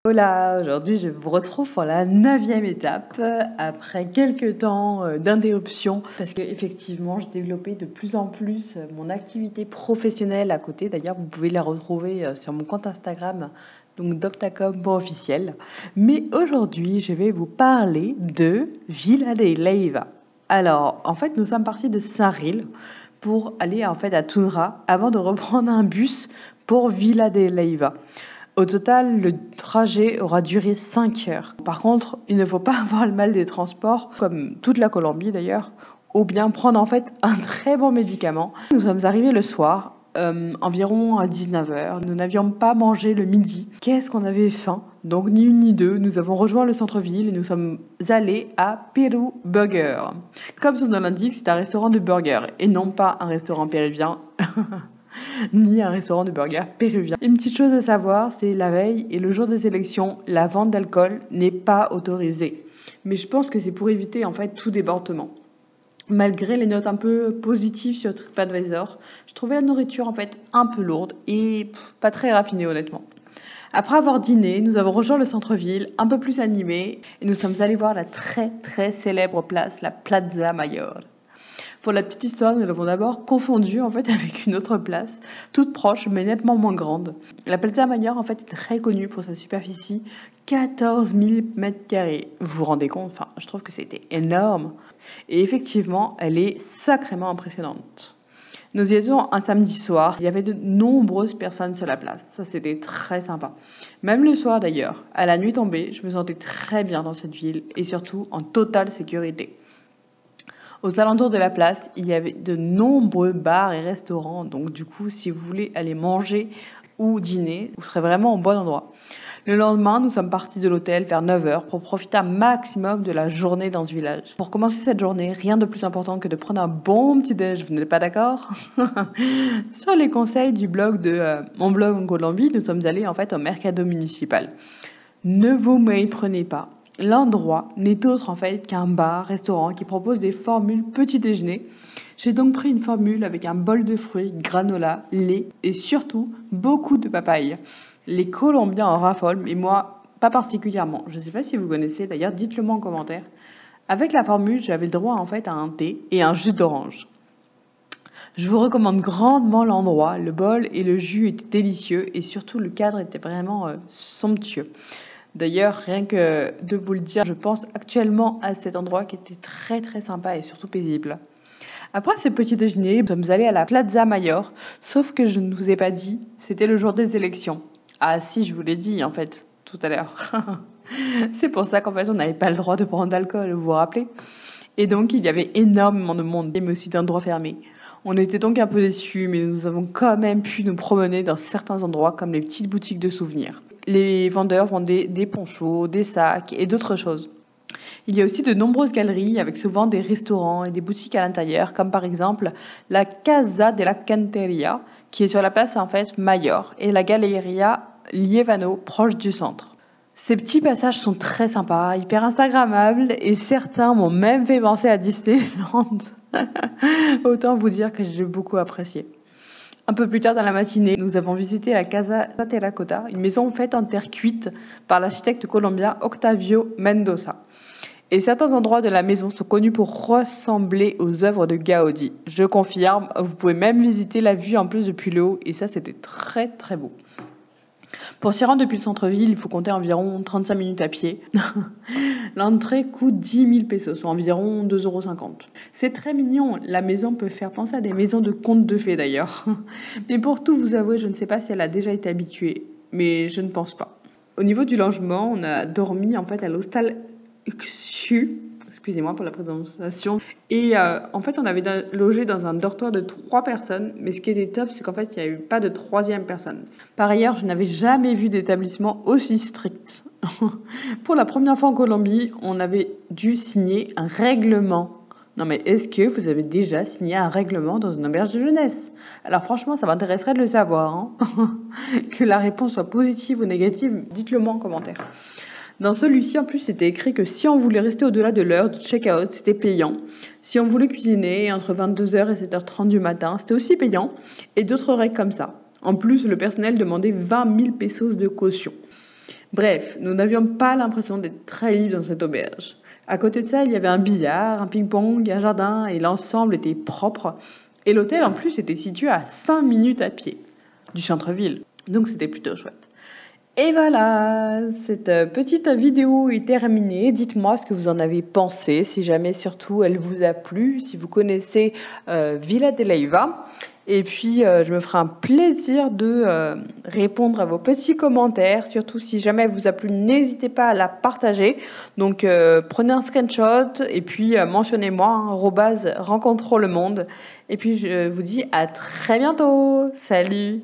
Hola, aujourd'hui je vous retrouve pour la 9e étape, après quelques temps d'interruption, parce qu'effectivement je développais de plus en plus mon activité professionnelle à côté. D'ailleurs, vous pouvez la retrouver sur mon compte Instagram, donc doctacom.officiel. Mais aujourd'hui, je vais vous parler de Vila de Leyva. Alors, en fait, nous sommes partis de Saint-Ril pour aller en fait à Tundra avant de reprendre un bus pour Vila de Leyva. Au total, le trajet aura duré 5 heures. Par contre, il ne faut pas avoir le mal des transports, comme toute la Colombie d'ailleurs, ou bien prendre en fait un très bon médicament. Nous sommes arrivés le soir, environ à 19 heures. Nous n'avions pas mangé le midi. Qu'est-ce qu'on avait faim? Donc ni une ni deux, nous avons rejoint le centre-ville et nous sommes allés à Peru Burger. Comme son nom l'indique, c'est un restaurant de burgers et non pas un restaurant péruvien. Ni un restaurant de burgers péruvien. Une petite chose à savoir, c'est la veille et le jour des élections, la vente d'alcool n'est pas autorisée. Mais je pense que c'est pour éviter en fait tout débordement. Malgré les notes un peu positives sur TripAdvisor, je trouvais la nourriture en fait un peu lourde et pas très raffinée honnêtement. Après avoir dîné, nous avons rejoint le centre-ville, un peu plus animé, et nous sommes allés voir la très très célèbre place, la Plaza Mayor. Pour la petite histoire, nous l'avons d'abord confondue en fait avec une autre place, toute proche mais nettement moins grande. La Plaza Mayor en fait est très connue pour sa superficie, 14 000 mètres carrés. Vous vous rendez compte? Enfin, je trouve que c'était énorme. Et effectivement, elle est sacrément impressionnante. Nous y étions un samedi soir, il y avait de nombreuses personnes sur la place. Ça, c'était très sympa. Même le soir d'ailleurs, à la nuit tombée, je me sentais très bien dans cette ville et surtout en totale sécurité. Aux alentours de la place, il y avait de nombreux bars et restaurants. Donc du coup, si vous voulez aller manger ou dîner, vous serez vraiment au bon endroit. Le lendemain, nous sommes partis de l'hôtel vers 9 heures pour profiter un maximum de la journée dans ce village. Pour commencer cette journée, rien de plus important que de prendre un bon petit déj, vous n'êtes pas d'accord? Sur les conseils du blog de mon blog en Colombie, nous sommes allés en fait au mercado municipal. Ne vous méprenez pas. L'endroit n'est autre en fait qu'un bar-restaurant qui propose des formules petit déjeuner. J'ai donc pris une formule avec un bol de fruits, granola, lait et surtout beaucoup de papaye. Les Colombiens en raffolent, mais moi pas particulièrement. Je ne sais pas si vous connaissez, d'ailleurs dites-le moi en commentaire. Avec la formule, j'avais le droit en fait à un thé et un jus d'orange. Je vous recommande grandement l'endroit, le bol et le jus étaient délicieux et surtout le cadre était vraiment somptueux. D'ailleurs, rien que de vous le dire, je pense actuellement à cet endroit qui était très très sympa et surtout paisible. Après ce petit déjeuner, nous sommes allés à la Plaza Mayor, sauf que je ne vous ai pas dit, c'était le jour des élections. Ah si, je vous l'ai dit en fait, tout à l'heure. C'est pour ça qu'en fait on n'avait pas le droit de prendre d'alcool, vous vous rappelez? Et donc il y avait énormément de monde, mais aussi d'endroits fermés. On était donc un peu déçus, mais nous avons quand même pu nous promener dans certains endroits comme les petites boutiques de souvenirs. Les vendeurs vendaient des ponchos, des sacs et d'autres choses. Il y a aussi de nombreuses galeries avec souvent des restaurants et des boutiques à l'intérieur, comme par exemple la Casa de la Canteria, qui est sur la place en fait Mayor, et la Galleria Liévano, proche du centre. Ces petits passages sont très sympas, hyper instagrammables, et certains m'ont même fait penser à Disneyland. Autant vous dire que j'ai beaucoup apprécié. Un peu plus tard dans la matinée, nous avons visité la Casa Terracota, une maison faite en terre cuite par l'architecte colombien Octavio Mendoza. Et certains endroits de la maison sont connus pour ressembler aux œuvres de Gaudi. Je confirme, vous pouvez même visiter la vue en plus depuis le haut, et ça c'était très très beau. Pour s'y rendre depuis le centre-ville, il faut compter environ 35 minutes à pied. L'entrée coûte 10 000 pesos, soit environ 2,50 €. C'est très mignon, la maison peut faire penser à des maisons de contes de fées d'ailleurs. Mais pour tout vous avouer, je ne sais pas si elle a déjà été habituée, mais je ne pense pas. Au niveau du logement, on a dormi en fait à l'hostal Xu, excusez-moi pour la prononciation. Et en fait, on avait logé dans un dortoir de 3 personnes, mais ce qui était top, c'est qu'en fait, il n'y a eu pas de 3e personne. Par ailleurs, je n'avais jamais vu d'établissement aussi strict. Pour la première fois en Colombie, on avait dû signer un règlement. Non mais est-ce que vous avez déjà signé un règlement dans une auberge de jeunesse? Alors franchement, ça m'intéresserait de le savoir. Hein. Que la réponse soit positive ou négative, dites-le moi en commentaire. Dans celui-ci, en plus, c'était écrit que si on voulait rester au-delà de l'heure du check-out, c'était payant. Si on voulait cuisiner entre 22 h et 7 h 30 du matin, c'était aussi payant. Et d'autres règles comme ça. En plus, le personnel demandait 20 000 pesos de caution. Bref, nous n'avions pas l'impression d'être très libres dans cette auberge. À côté de ça, il y avait un billard, un ping-pong, un jardin, et l'ensemble était propre. Et l'hôtel, en plus, était situé à 5 minutes à pied du centre-ville. Donc c'était plutôt chouette. Et voilà, cette petite vidéo est terminée. Dites-moi ce que vous en avez pensé, si jamais surtout elle vous a plu, si vous connaissez Villa de Leyva. Et puis, je me ferai un plaisir de répondre à vos petits commentaires. Surtout si jamais elle vous a plu, n'hésitez pas à la partager. Donc, prenez un screenshot et puis mentionnez-moi, @rencontrons le monde. Et puis, je vous dis à très bientôt. Salut!